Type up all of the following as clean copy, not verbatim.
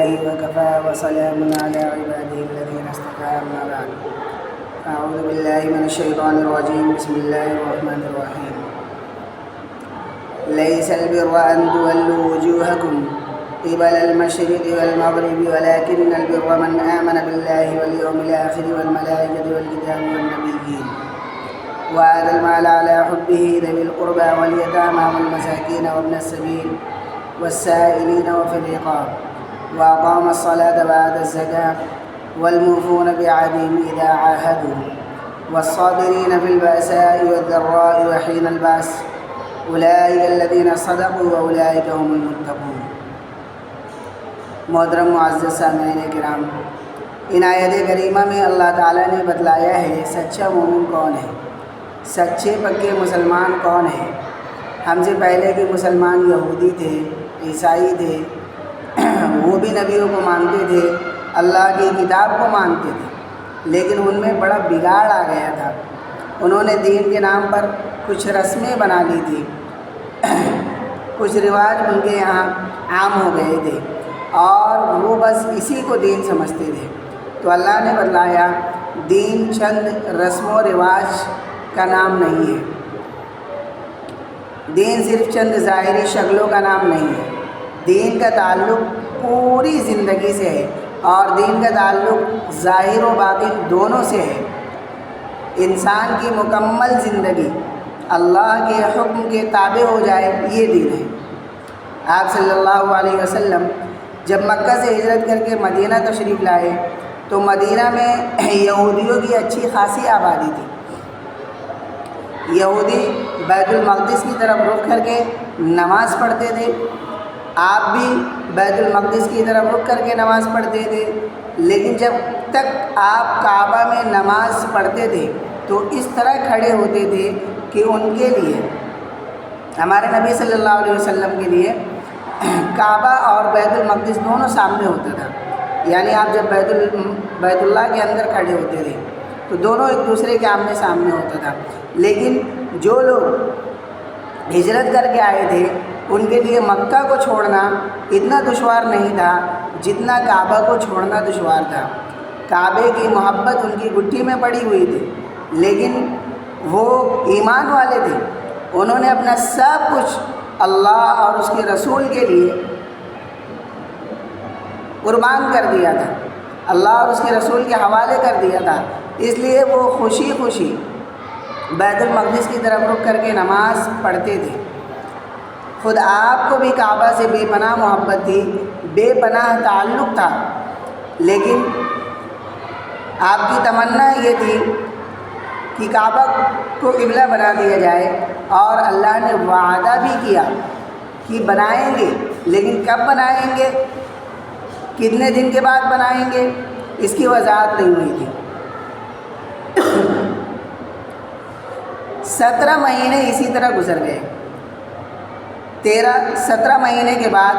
لله وكفى وسلام على عباده الذين اصطفى أما بعد. أعوذ بالله من الشيطان الرجيم. بسم الله الرحمن الرحيم. ليس البر أن تولوا وجوهكم قبل المشرق والمغرب ولكن البر من آمن بالله واليوم الآخر والملائكة والكتاب والنبيين وآتى المال على حبه ذوي القربى واليتامى والمساكين وابن السبيل والسائلين وفي الرقاب وأقام الصلاة وآتى الزكاة والموفون بعهدهم إذا عاهدوا والصابرين في البأساء والضراء وحين البأس أولئك الذين صدقوا وأولئك هم المتقون. محترم معزز سامعین کرام، عنایت کریمہ میں اللہ تعالیٰ نے بتلایا ہے سچا مومن کون ہے، سچے پکے مسلمان کون ہے. ہم سے پہلے کے مسلمان یہودی تھے، عیسائی تھے، وہ بھی نبیوں کو مانتے تھے، اللہ کی کتاب کو مانتے تھے، لیکن ان میں بڑا بگاڑ آ گیا تھا. انہوں نے دین کے نام پر کچھ رسمیں بنا لی تھی، کچھ رواج ان کے یہاں عام ہو گئے تھے اور وہ بس اسی کو دین سمجھتے تھے. تو اللہ نے بتلایا دین چند رسم و رواج کا نام نہیں ہے، دین صرف چند ظاہری شکلوں کا نام نہیں ہے. دین کا تعلق پوری زندگی سے ہے اور دین کا تعلق ظاہر و باطن دونوں سے ہے. انسان کی مکمل زندگی اللہ کے حکم کے تابع ہو جائے، یہ دین ہے. آپ صلی اللہ علیہ وسلم جب مکہ سے ہجرت کر کے مدینہ تشریف لائے تو مدینہ میں یہودیوں کی اچھی خاصی آبادی تھی. یہودی بیت المقدس کی طرف رخ کر کے نماز پڑھتے تھے، آپ بھی بیت المقدس کی طرف رخ کر کے نماز پڑھتے تھے. لیکن جب تک آپ کعبہ میں نماز پڑھتے تھے تو اس طرح کھڑے ہوتے تھے کہ ان کے لیے، ہمارے نبی صلی اللہ علیہ وسلم کے لیے کعبہ اور بیت المقدس دونوں سامنے ہوتا تھا. یعنی آپ جب بیت اللہ کے اندر کھڑے ہوتے تھے تو دونوں ایک دوسرے کے آمنے سامنے ہوتا تھا. لیکن جو لوگ ہجرت کر کے آئے تھے ان کے لیے مکہ کو چھوڑنا اتنا دشوار نہیں تھا جتنا کعبہ کو چھوڑنا دشوار تھا. کعبے کی محبت ان کی گٹھی میں پڑی ہوئی تھی، لیکن وہ ایمان والے تھے. انہوں نے اپنا سب کچھ اللہ اور اس کے رسول کے لیے قربان کر دیا تھا، اللہ اور اس کے رسول کے حوالے کر دیا تھا. اس لیے وہ خوشی خوشی بیت المقدس کی طرف رخ کر کے نماز پڑھتے تھے. خود آپ کو بھی کعبہ سے بے پناہ محبت تھی، بے پناہ تعلق تھا، لیکن آپ کی تمنا یہ تھی کہ کعبہ کو قبلہ بنا دیا جائے اور اللہ نے وعدہ بھی کیا کہ بنائیں گے. لیکن کب بنائیں گے، کتنے دن کے بعد بنائیں گے، اس کی وضاحت نہیں ہوئی تھی. 17 مہینے اسی طرح گزر گئے. 17 مہینے کے بعد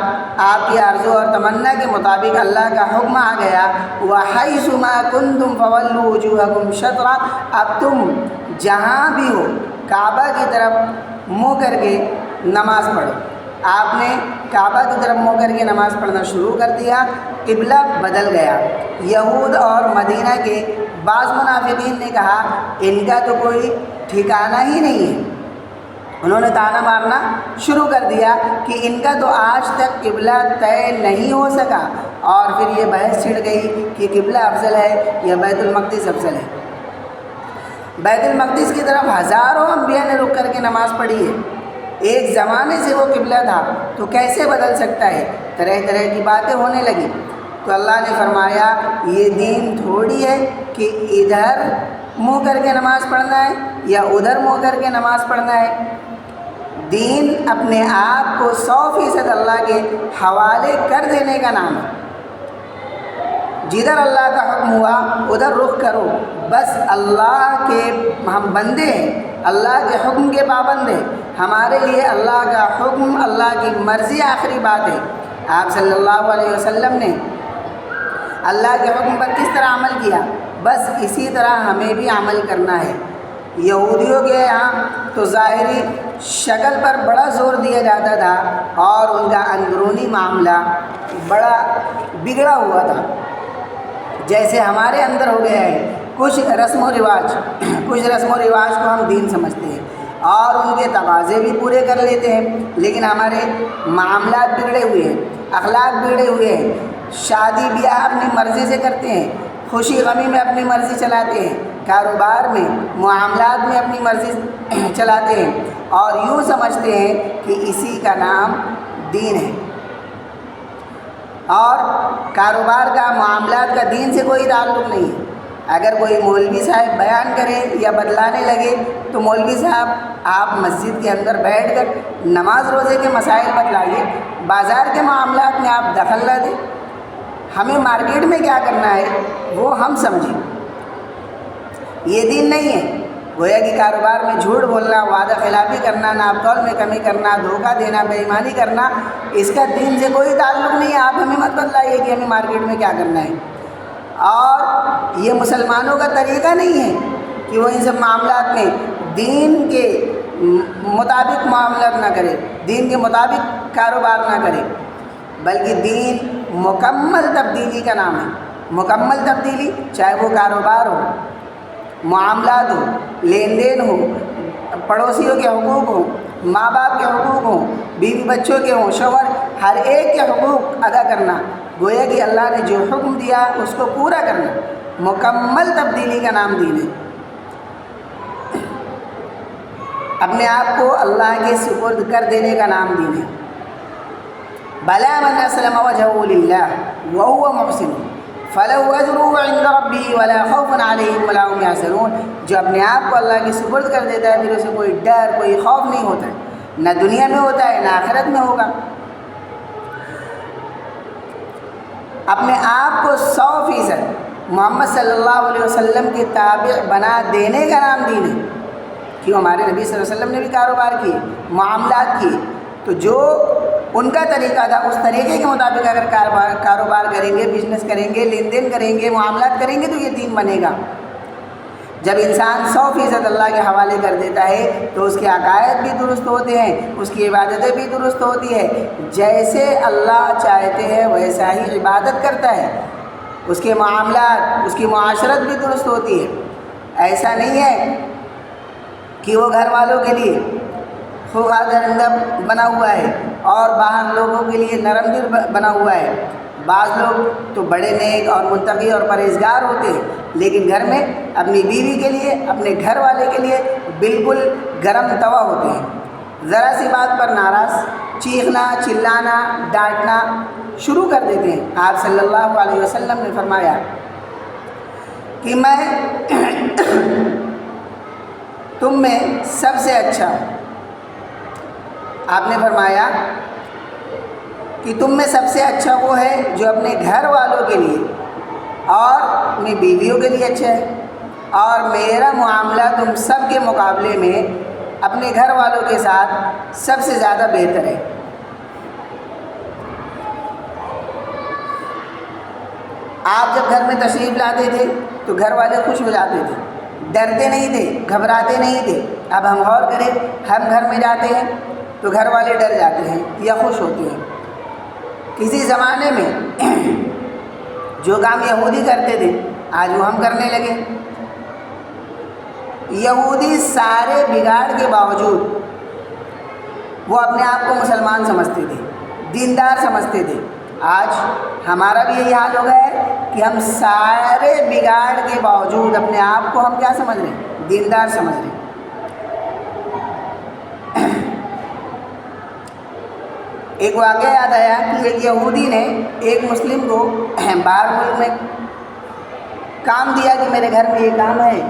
آپ کی آرزو اور تمنا کے مطابق اللہ کا حکم آ گیا، وَحَيْثُ مَا كُنْتُمْ فَوَلُّوا وُجُوهَكُمْ شَطْرَهُ. اب تم جہاں بھی ہو کعبہ کی طرف منہ کر کے نماز پڑھو. آپ نے کعبہ کی طرف منہ کر کے نماز پڑھنا شروع کر دیا. قبلہ بدل گیا. یہود اور مدینہ کے بعض منافقین نے کہا ان کا تو کوئی ٹھکانہ ہی نہیں ہے. انہوں نے طعنہ مارنا شروع کر دیا کہ ان کا تو آج تک قبلہ طے نہیں ہو سکا. اور پھر یہ بحث چھڑ گئی کہ قبلہ افضل ہے یا بیت المقدس افضل ہے. بیت المقدس کی طرف ہزاروں انبیاء نے رک کر کے نماز پڑھی ہے. ایک زمانے سے وہ قبلہ تھا تو کیسے بدل سکتا ہے؟ طرح طرح کی باتیں ہونے لگی. تو اللہ نے فرمایا یہ دین تھوڑی ہے کہ ادھر منہ کر کے نماز پڑھنا ہے یا ادھر منہ کر کے نماز پڑھنا ہے. دین اپنے آپ کو 100% اللہ کے حوالے کر دینے کا نام ہے. جدھر اللہ کا حکم ہوا ادھر رخ کرو. بس اللہ کے ہم بندے ہیں، اللہ کے حکم کے پابند ہیں. ہمارے لیے اللہ کا حکم، اللہ کی مرضی آخری بات ہے. آپ صلی اللہ علیہ وسلم نے اللہ کے حکم پر کس طرح عمل کیا، بس اسی طرح ہمیں بھی عمل کرنا ہے. یہودیوں کے یہاں تو ظاہری شکل پر بڑا زور دیا جاتا تھا اور ان کا اندرونی معاملہ بڑا بگڑا ہوا تھا، جیسے ہمارے اندر ہو گیا ہے کچھ رسم و رواج کو ہم دین سمجھتے ہیں اور ان کے تقاضے بھی پورے کر لیتے ہیں، لیکن ہمارے معاملات بگڑے ہوئے ہیں، اخلاق بگڑے ہوئے ہیں، شادی بیاہ اپنی مرضی سے کرتے ہیں، خوشی غمی میں اپنی مرضی چلاتے ہیں، کاروبار میں معاملات میں اپنی مرضی چلاتے ہیں اور یوں سمجھتے ہیں کہ اسی کا نام دین ہے۔ اور کاروبار کا معاملات کا دین سے کوئی تعلق نہیں ہے۔ اگر کوئی مولوی صاحب بیان کرے یا بتلانے لگے تو مولوی صاحب آپ مسجد کے اندر بیٹھ کر نماز روزے کے مسائل بتلائیے، بازار کے معاملات میں آپ دخل نہ دیں، ہمیں مارکیٹ میں کیا کرنا ہے وہ ہم سمجھیں، یہ دین نہیں ہے۔ گویا کہ کاروبار میں جھوٹ بولنا، وعدہ خلافی کرنا، ناپ تول میں کمی کرنا، دھوکہ دینا، بے ایمانی کرنا، اس کا دین سے کوئی تعلق نہیں ہے۔ آپ ہمیں مت بتلائیے کہ ہمیں مارکیٹ میں کیا کرنا ہے، اور یہ مسلمانوں کا طریقہ نہیں ہے کہ وہ ان سب معاملات میں دین کے مطابق معاملات نہ کرے، دین کے مطابق کاروبار نہ کرے، بلکہ دین مکمل تبدیلی کا نام ہے۔ مکمل تبدیلی، چاہے وہ کاروبار ہو، معاملات ہو، لین دین ہو، پڑوسیوں کے حقوق ہوں، ماں باپ کے حقوق ہوں، بیوی بچوں کے ہوں، شوہر، ہر ایک کے حقوق ادا کرنا، گویا کہ اللہ نے جو حکم دیا اس کو پورا کرنا، مکمل تبدیلی کا نام دین ہے۔ اپنے آپ کو اللہ کے سپرد کر دینے کا نام دین ہے۔ بَلَىٰ مَنْ أَسْلَمَ وَجْهَهُ لِلَّهِ وَهُوَ مُحْسِنٌ فَلَهُ أَجْرُهُ عِندَ رَبِّهِ وَلَا خَوْفٌ عَلَيْهِمْ وَلَا هُمْ يَحْزَنُونَ، جو اپنے آپ کو اللہ کے سپرد کر دیتا ہے پھر اسے کوئی ڈر، کوئی خوف نہیں ہوتا ہے، نہ دنیا میں ہوتا ہے نہ آخرت میں ہوگا۔ اپنے آپ کو 100% محمد صلی اللہ علیہ وسلم کے تابع بنا دینے کا نام دین ہے۔ کیوں؟ ہمارے نبی صلی اللہ علیہ وسلم نے بھی کاروبار کیے، معاملات کیے، تو جو ان کا طریقہ تھا اس طریقے کے مطابق اگر کاروبار کریں گے، بزنس کریں گے، لین دین کریں گے، معاملات کریں گے تو یہ دین بنے گا۔ جب انسان 100% اللہ کے حوالے کر دیتا ہے تو اس کے عقائد بھی درست ہوتے ہیں، اس کی عبادتیں بھی درست ہوتی ہے، جیسے اللہ چاہتے ہیں ویسا ہی عبادت کرتا ہے، اس کے معاملات، اس کی معاشرت بھی درست ہوتی ہے۔ ایسا نہیں ہے کہ وہ گھر والوں کے لیے خوخا درندہ بنا ہوا ہے اور باہر لوگوں کے لیے نرم دل بنا ہوا ہے۔ بعض لوگ تو بڑے نیک اور متقی اور پرہیزگار ہوتے ہیں، لیکن گھر میں اپنی بیوی کے لیے، اپنے گھر والے کے لیے بالکل گرم توا ہوتے ہیں، ذرا سی بات پر ناراض، چیخنا، چلانا، ڈانٹنا شروع کر دیتے ہیں۔ آپ صلی اللہ علیہ وسلم نے فرمایا کہ میں تم میں سب سے اچھا، آپ نے فرمایا کہ تم میں سب سے اچھا وہ ہے جو اپنے گھر والوں کے لیے اور اپنی بیویوں کے لیے اچھا ہے، اور میرا معاملہ تم سب کے مقابلے میں اپنے گھر والوں کے ساتھ سب سے زیادہ بہتر ہے۔ آپ جب گھر میں تشریف لاتے تھے تو گھر والے خوش ہو جاتے تھے، ڈرتے نہیں تھے، گھبراتے نہیں تھے۔ اب ہم غور کریں، ہم گھر میں جاتے ہیں تو گھر والے ڈر جاتے ہیں یا خوش ہوتے ہیں۔ کسی زمانے میں جو کام یہودی کرتے تھے آج وہ ہم کرنے لگے۔ یہودی سارے بگاڑ کے باوجود وہ اپنے آپ کو مسلمان سمجھتے تھے، دیندار سمجھتے تھے۔ آج ہمارا بھی یہی حال ہو گیا ہے کہ ہم سارے بگاڑ کے باوجود اپنے آپ کو ہم کیا سمجھ رہے ہیں؟ دیندار سمجھ رہے ہیں۔ ایک واقعہ یاد آیا کہ ایک یہودی نے ایک مسلم کو باہر ملک میں کام دیا کہ میرے گھر میں یہ کام ہے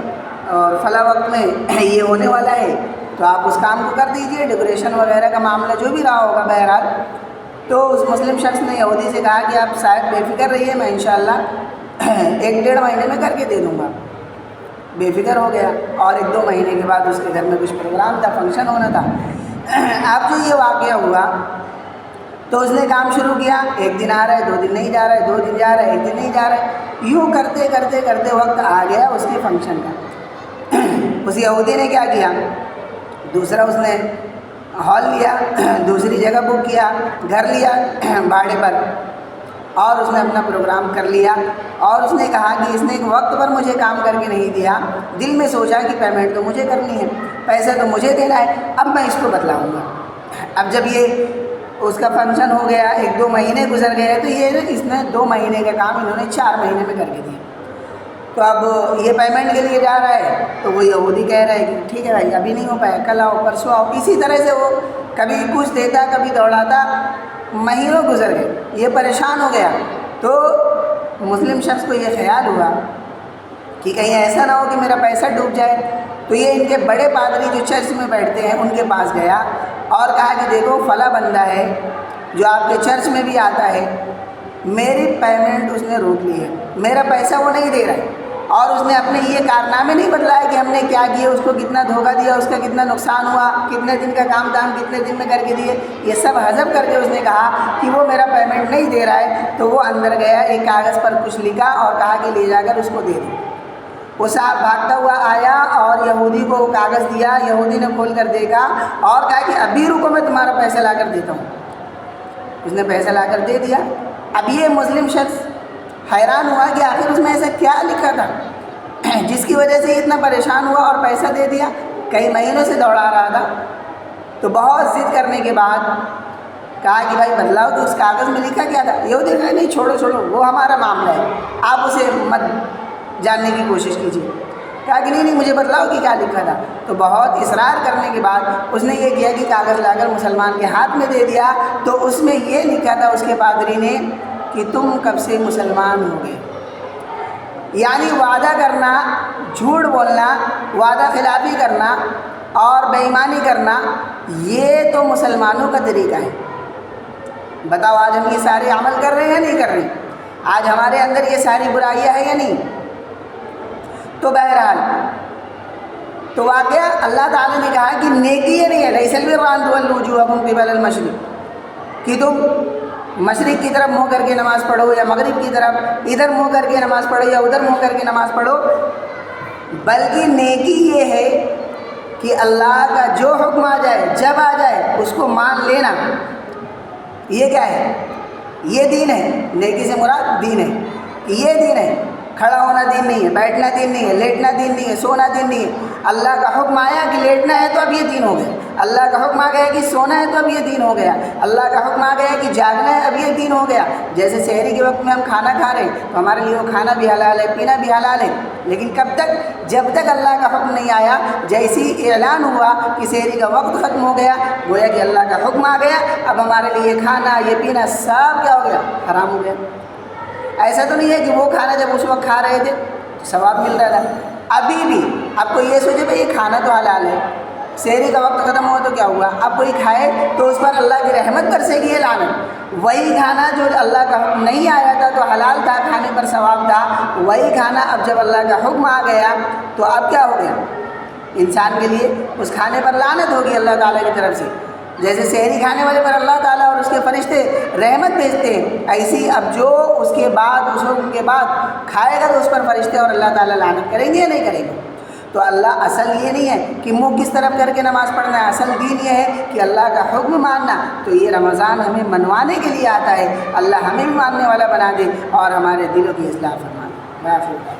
اور فلاں وقت میں یہ ہونے والا ہے، تو آپ اس کام کو کر دیجئے، ڈیکوریشن وغیرہ کا معاملہ جو بھی رہا ہوگا بہرحال۔ تو اس مسلم شخص نے یہودی سے کہا کہ آپ شاید بے فکر رہیے، میں انشاءاللہ 1-1.5 مہینے میں کر کے دے دوں گا۔ بے فکر ہو گیا، اور 1-2 مہینے کے بعد اس کے گھر میں کچھ پروگرام تھا، فنکشن ہونا تھا۔ اب جو یہ واقعہ ہوا تو اس نے کام شروع کیا، 1 دن آ رہا ہے، 2 دن نہیں جا رہا ہے، 2 دن جا رہا ہے، 1 دن نہیں جا رہا ہے، یوں کرتے کرتے کرتے وقت آ گیا اس کے فنکشن کا۔ اس یہودی نے کیا کیا، دوسرا اس نے ہال لیا، دوسری جگہ بک کیا، گھر لیا بھاڑے پر، اور اس نے اپنا پروگرام کر لیا، اور اس نے کہا کہ اس نے ایک وقت پر مجھے کام کر کے نہیں دیا، دل میں سوچا کہ پیمنٹ تو مجھے کرنی ہے، پیسہ تو مجھے دینا ہے، اب میں اس کو بتلاؤں گا۔ اب جب یہ اس کا فنکشن ہو گیا، 1-2 مہینے گزر گئے، تو یہ اس نے 2 مہینے کا کام انہوں نے 4 مہینے میں کر کے دیا۔ تو اب یہ پیمنٹ کے لیے جا رہا ہے، تو وہ یہودی کہہ رہا ہے کہ ٹھیک ہے بھائی ابھی نہیں ہو پایا، کل آؤ پرسوں آؤ، اسی طرح سے وہ کبھی کچھ دیتا کبھی دوڑاتا، مہینوں گزر گئے، یہ پریشان ہو گیا۔ تو مسلم شخص کو یہ خیال ہوا کہ کہیں ایسا نہ ہو کہ میرا پیسہ ڈوب جائے، تو یہ ان کے بڑے پادری جو چرچ میں بیٹھتے ہیں ان کے پاس گیا اور کہا کہ دیکھو فلاں بندہ ہے جو آپ کے چرچ میں بھی آتا ہے، میری پیمنٹ اس نے روک لی ہے، میرا پیسہ وہ نہیں دے رہا ہے، اور اس نے اپنے یہ کارنامے نہیں بتلائے کہ ہم نے کیا کیے، اس کو کتنا دھوکہ دیا، اس کا کتنا نقصان ہوا، کتنے دن کا کام تھا ہم کتنے دن میں کر کے دیے، یہ سب حذف کر کے اس نے کہا کہ وہ میرا پیمنٹ نہیں دے رہا ہے۔ تو وہ اندر گیا، ایک کاغذ پر کچھ لکھا اور کہا کہ لے جا کر اس کو دے دو۔ وہ صاحب بھاگتا ہوا آیا اور یہودی کو وہ کاغذ دیا، یہودی نے کھول کر دیکھا اور کہا کہ ابھی رکو میں تمہارا پیسہ لا کر دیتا ہوں۔ اس نے پیسہ لا کر دے دیا۔ اب یہ مسلم شخص حیران ہوا کہ آخر اس میں ایسا کیا لکھا تھا جس کی وجہ سے اتنا پریشان ہوا اور پیسہ دے دیا، کئی مہینوں سے دوڑا رہا تھا۔ تو بہت ضد کرنے کے بعد کہا کہ بھائی بدلاؤ تو اس کاغذ میں لکھا کیا تھا؟ یہودی کہا نہیں چھوڑو وہ ہمارا معاملہ ہے، آپ اسے مت جاننے کی کوشش کیجیے۔ کہا کہ نہیں مجھے بتلاؤ کہ کیا لکھا تھا۔ تو بہت اصرار کرنے کے بعد اس نے یہ کیا کہ کاغذ لا کر مسلمان کے ہاتھ میں دے دیا۔ تو اس میں یہ لکھا تھا اس کے پادری نے کہ تم کب سے مسلمان ہو گئے، یعنی وعدہ کرنا، جھوٹ بولنا، وعدہ خلافی کرنا اور بے ایمانی کرنا، یہ تو مسلمانوں کا طریقہ ہے۔ بتاؤ آج ہم یہ سارے عمل کر رہے ہیں یا نہیں کر رہے؟ آج ہمارے اندر یہ ساری برائیاں ہیں یا نہیں؟ تو بہرحال تو واقعہ اللہ تعالیٰ نے کہا کہ نیکی یہ نہیں ہے، لیس البر ان تولوا وجوہکم قبل المشرق، کہ تم مشرق کی طرف منہ کر کے نماز پڑھو یا مغرب کی طرف ادھر منہ کر کے نماز پڑھو یا ادھر منہ کر کے نماز پڑھو، بلکہ نیکی یہ ہے کہ اللہ کا جو حکم آ جائے، جب آ جائے اس کو مان لینا۔ یہ کیا ہے؟ یہ دین ہے۔ نیکی سے مراد دین ہے، یہ دین ہے۔ کھڑا ہونا دین نہیں ہے، بیٹھنا دین نہیں ہے، لیٹنا دین نہیں ہے، سونا دین نہیں ہے۔ اللہ کا حکم آیا کہ لیٹنا ہے تو اب یہ دین ہو گیا، اللہ کا حکم آ گیا کہ سونا ہے تو اب یہ دین ہو گیا، اللہ کا حکم آ گیا کہ جاگنا ہے اب یہ دین ہو گیا۔ جیسے سحری کے وقت میں ہم کھانا کھا رہے ہیں تو ہمارے لیے وہ کھانا بھی حلال ہے، پینا بھی حلال ہے، لیکن کب تک؟ جب تک اللہ کا حکم نہیں آیا۔ جیسے ہی اعلان ہوا کہ سحری کا وقت ختم ہو گیا، گویا کہ اللہ کا حکم آ گیا، اب ہمارے لیے کھانا یہ پینا سب کیا ہو گیا؟ حرام ہو گیا۔ ایسا تو نہیں ہے کہ وہ کھانا جب اس وقت کھا رہے تھے تو ثواب مل رہا تھا، ابھی بھی آپ کو یہ سوچے بھائی یہ کھانا تو حلال ہے، سحری کا وقت ختم ہوا تو کیا ہوا؟ اب کوئی کھائے تو اس پر اللہ کی رحمت برسے گی، یہ لعنت۔ وہی کھانا جو اللہ کا حکم نہیں آیا تھا تو حلال تھا، کھانے پر ثواب تھا، وہی کھانا اب جب اللہ کا حکم آ گیا تو اب کیا ہو گیا؟ انسان کے لیے اس کھانے پر لعنت ہوگی اللہ تعالیٰ کی طرف سے۔ جیسے سحری کھانے والے پر اللہ تعالیٰ اور اس کے فرشتے رحمت بھیجتے ہیں، ایسی اب جو اس کے بعد اس حکم کے بعد کھائے گا تو اس پر فرشتے اور اللہ تعالیٰ لعنت کریں گے یا نہیں کریں گے؟ تو اللہ اصل یہ نہیں ہے کہ منہ کس طرف کر کے نماز پڑھنا ہے، اصل دین یہ ہے کہ اللہ کا حکم ماننا۔ تو یہ رمضان ہمیں منوانے کے لیے آتا ہے، اللہ ہمیں بھی ماننے والا بنا دے اور ہمارے دلوں کی اصلاح فرما دے۔